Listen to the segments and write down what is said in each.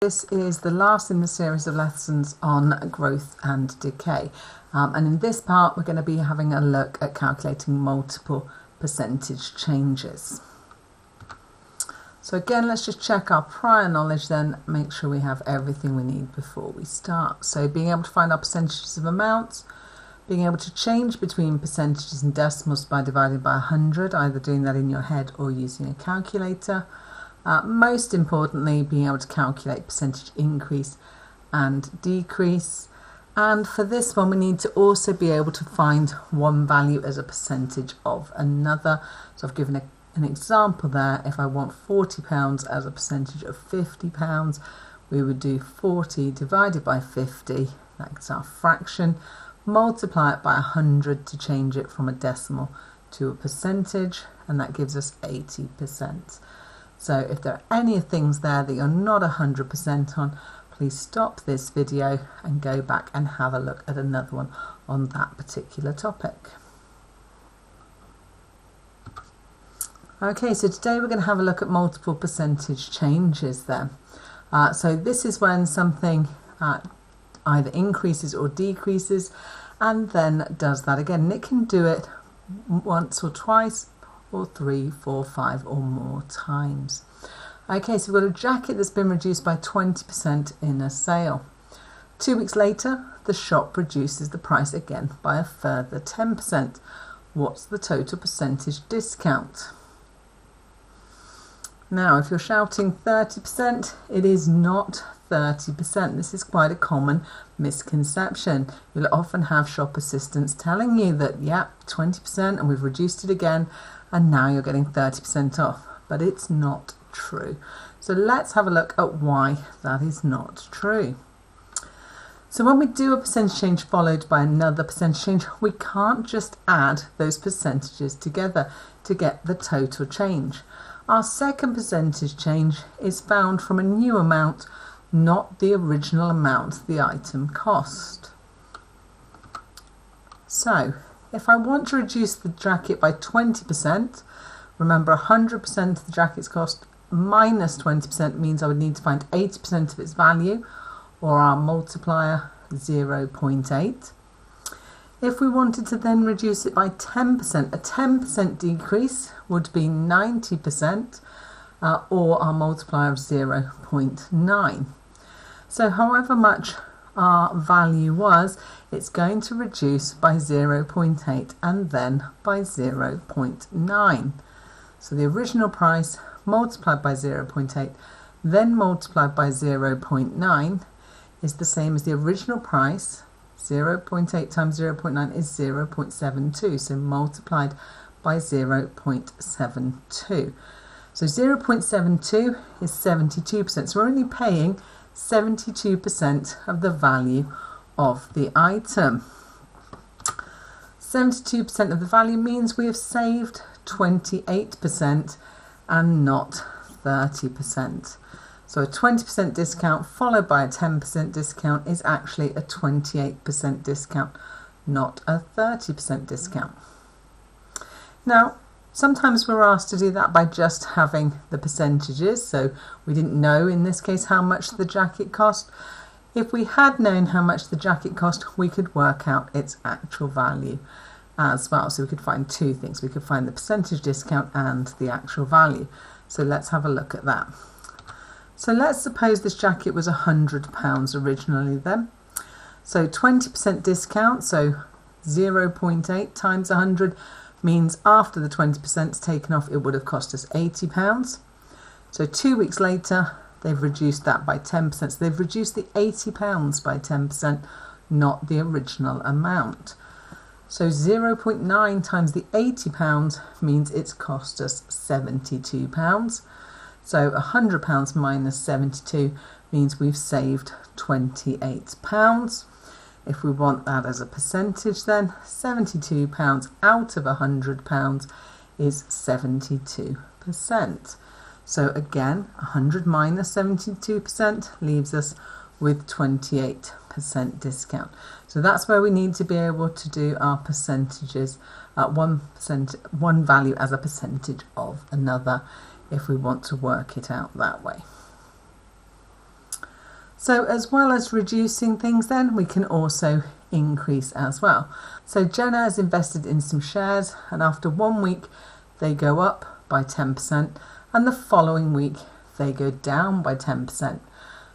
This is the last in the series of lessons on growth and decay, and in this part we're going to be having a look at calculating multiple percentage changes. So again, let's just check our prior knowledge, then make sure we have everything we need before we start. So being able to find our percentages of amounts, being able to change between percentages and decimals by dividing by 100, either doing that in your head or using a calculator. Most importantly, being able to calculate percentage increase and decrease. And for this one, we need to also be able to find one value as a percentage of another. So I've given an example there. If I want £40 as a percentage of £50, we would do 40 divided by 50, that's our fraction, multiply it by 100 to change it from a decimal to a percentage, and that gives us 80%. So if there are any things there that you're not 100% on, please stop this video and go back and have a look at another one on that particular topic. Okay, so today we're going to have a look at multiple percentage changes then. So this is when something either increases or decreases and then does that again. And it can do it once or twice, or 3, 4, 5 or more times. Okay, so we've got a jacket that's been reduced by 20% in a sale. 2 weeks later, the shop reduces the price again by a further 10%. What's the total percentage discount? Now, if you're shouting 30%, it is not 30%. This is quite a common misconception. You'll often have shop assistants telling you that, yeah, 20% and we've reduced it again, and now you're getting 30% off, but it's not true. So let's have a look at why that is not true. So when we do a percentage change followed by another percentage change, we can't just add those percentages together to get the total change. Our second percentage change is found from a new amount, not the original amount the item cost. So if I want to reduce the jacket by 20%, remember 100% of the jacket's cost minus 20% means I would need to find 80% of its value, or our multiplier 0.8. If we wanted to then reduce it by 10%, a 10% decrease would be 90%, or our multiplier of 0.9. So however much our value was, it's going to reduce by 0.8 and then by 0.9. So the original price multiplied by 0.8 then multiplied by 0.9 is the same as the original price. 0.8 times 0.9 is 0.72, so multiplied by 0.72. So 0.72 is 72%, so we're only paying 72% of the value of the item. 72% of the value means we have saved 28% and not 30%. So a 20% discount followed by a 10% discount is actually a 28% discount, not a 30% discount. Now, sometimes we're asked to do that by just having the percentages, so we didn't know in this case how much the jacket cost. If we had known how much the jacket cost, we could work out its actual value as well. So we could find two things. We could find the percentage discount and the actual value. So let's have a look at that. So let's suppose this jacket was £100 originally then. So 20% discount, so 0.8 times 100 means after the 20% is taken off, it would have cost us £80. So 2 weeks later, they've reduced that by 10%. So they've reduced the £80 by 10%, not the original amount. So 0.9 times the £80 means it's cost us £72. So £100 minus 72 means we've saved £28. If we want that as a percentage, then £72 out of £100 is 72%. So again, 100 minus 72% leaves us with 28% discount. So that's where we need to be able to do our percentages, one value as a percentage of another, if we want to work it out that way. So as well as reducing things then, we can also increase as well. So Jenna has invested in some shares, and after 1 week they go up by 10%, and the following week they go down by 10%.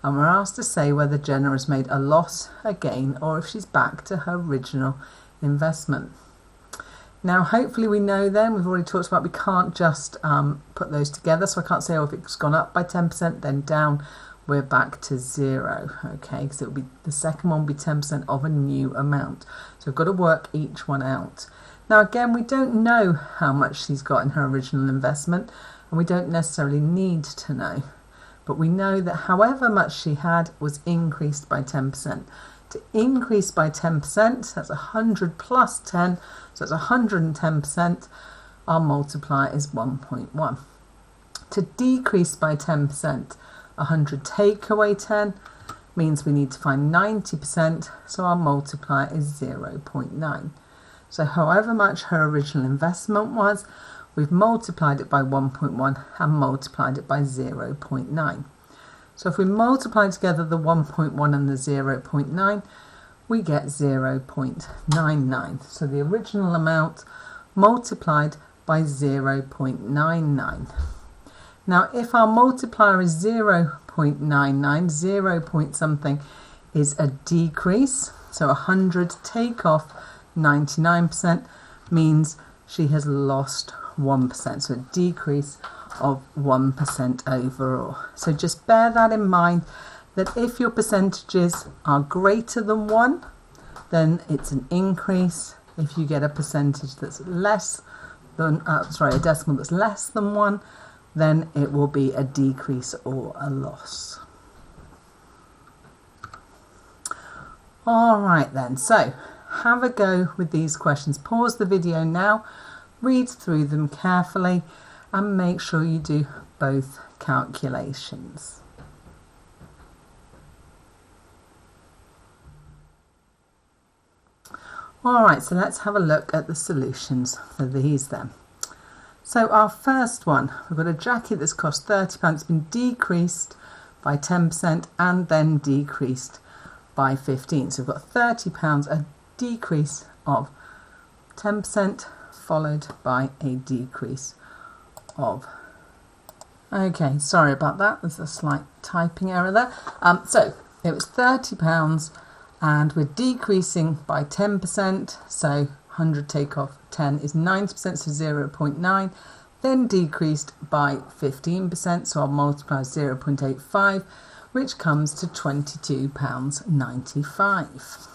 And we're asked to say whether Jenna has made a loss, a gain, or if she's back to her original investment. Now hopefully we know then, we've already talked about we can't just put those together, so I can't say, oh, if it's gone up by 10% then down, we're back to 0, okay, because it will be, the second one will be 10% of a new amount. So we've got to work each one out. Now again, we don't know how much she's got in her original investment, and we don't necessarily need to know, but we know that however much she had was increased by 10%. To increase by 10%, that's 100 plus 10, so that's 110%, our multiplier is 1.1. To decrease by 10%, 100 take away 10 means we need to find 90%, so our multiplier is 0.9. So however much her original investment was, we've multiplied it by 1.1 and multiplied it by 0.9. So if we multiply together the 1.1 and the 0.9, we get 0.99. So the original amount multiplied by 0.99. Now if our multiplier is 0.99, 0 point something is a decrease. So 100 take off 99% means she has lost 1%. So a decrease of 1% overall. So just bear that in mind, that if your percentages are greater than 1, then it's an increase. If you get a percentage that's less than, a decimal that's less than 1, then it will be a decrease or a loss. All right then, so have a go with these questions. Pause the video now, read through them carefully, and make sure you do both calculations. All right, so let's have a look at the solutions for these then. So our first one, we've got a jacket that's cost £30, it's been decreased by 10% and then decreased by 15. So we've got £30, a decrease of 10% followed by a decrease of, okay, sorry about that, there's a slight typing error there. So it was £30 and we're decreasing by 10%, so 100 take off 10 is 90%, so 0.9, then decreased by 15%, so our multiplier is 0.85, which comes to £22.95.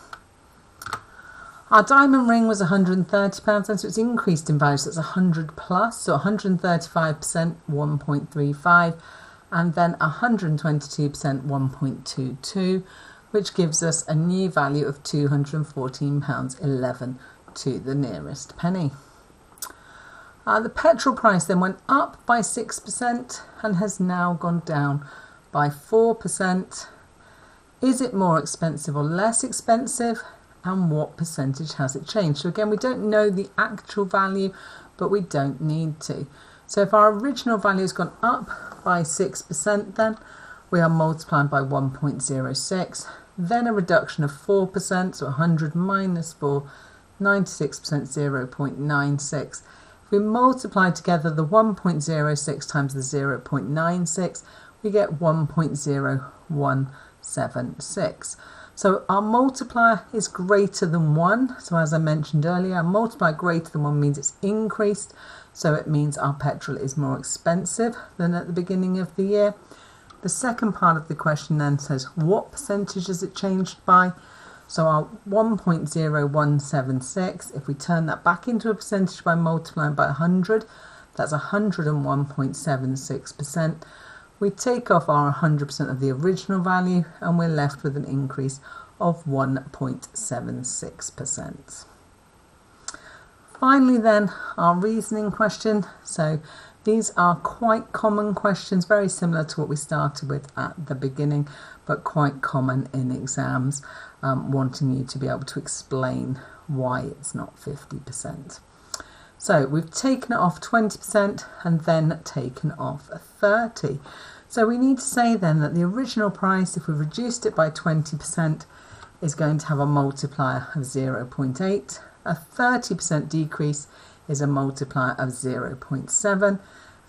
Our diamond ring was £130, and so it's increased in value, so it's 100 plus, so 135%, 1.35, and then 122%, 1.22, which gives us a new value of £214.11 to the nearest penny. The petrol price then went up by 6% and has now gone down by 4%. Is it more expensive or less expensive? And what percentage has it changed? So again, we don't know the actual value, but we don't need to. So if our original value has gone up by 6%, then we are multiplying by 1.06, then a reduction of 4%, so 100 minus 4, 96%, 0.96. If we multiply together the 1.06 times the 0.96, we get 1.0176. So our multiplier is greater than 1. So as I mentioned earlier, a multiplier greater than 1 means it's increased. So it means our petrol is more expensive than at the beginning of the year. The second part of the question then says, what percentage has it changed by? So our 1.0176, if we turn that back into a percentage by multiplying by 100, that's 101.76%. We take off our 100% of the original value and we're left with an increase of 1.76%. Finally then, our reasoning question. So these are quite common questions, very similar to what we started with at the beginning, but quite common in exams, wanting you to be able to explain why it's not 50%. So we've taken it off 20% and then taken off 30. So we need to say then that the original price, if we reduced it by 20%, is going to have a multiplier of 0.8. A 30% decrease is a multiplier of 0.7.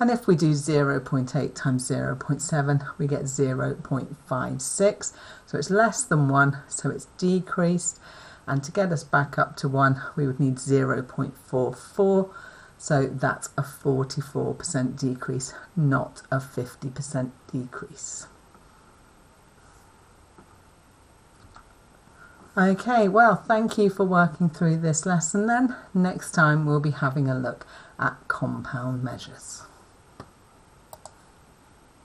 And if we do 0.8 times 0.7, we get 0.56. So it's less than 1, so it's decreased. And to get us back up to 1, we would need 0.44. So that's a 44% decrease, not a 50% decrease. Okay, well, thank you for working through this lesson then. Next time we'll be having a look at compound measures.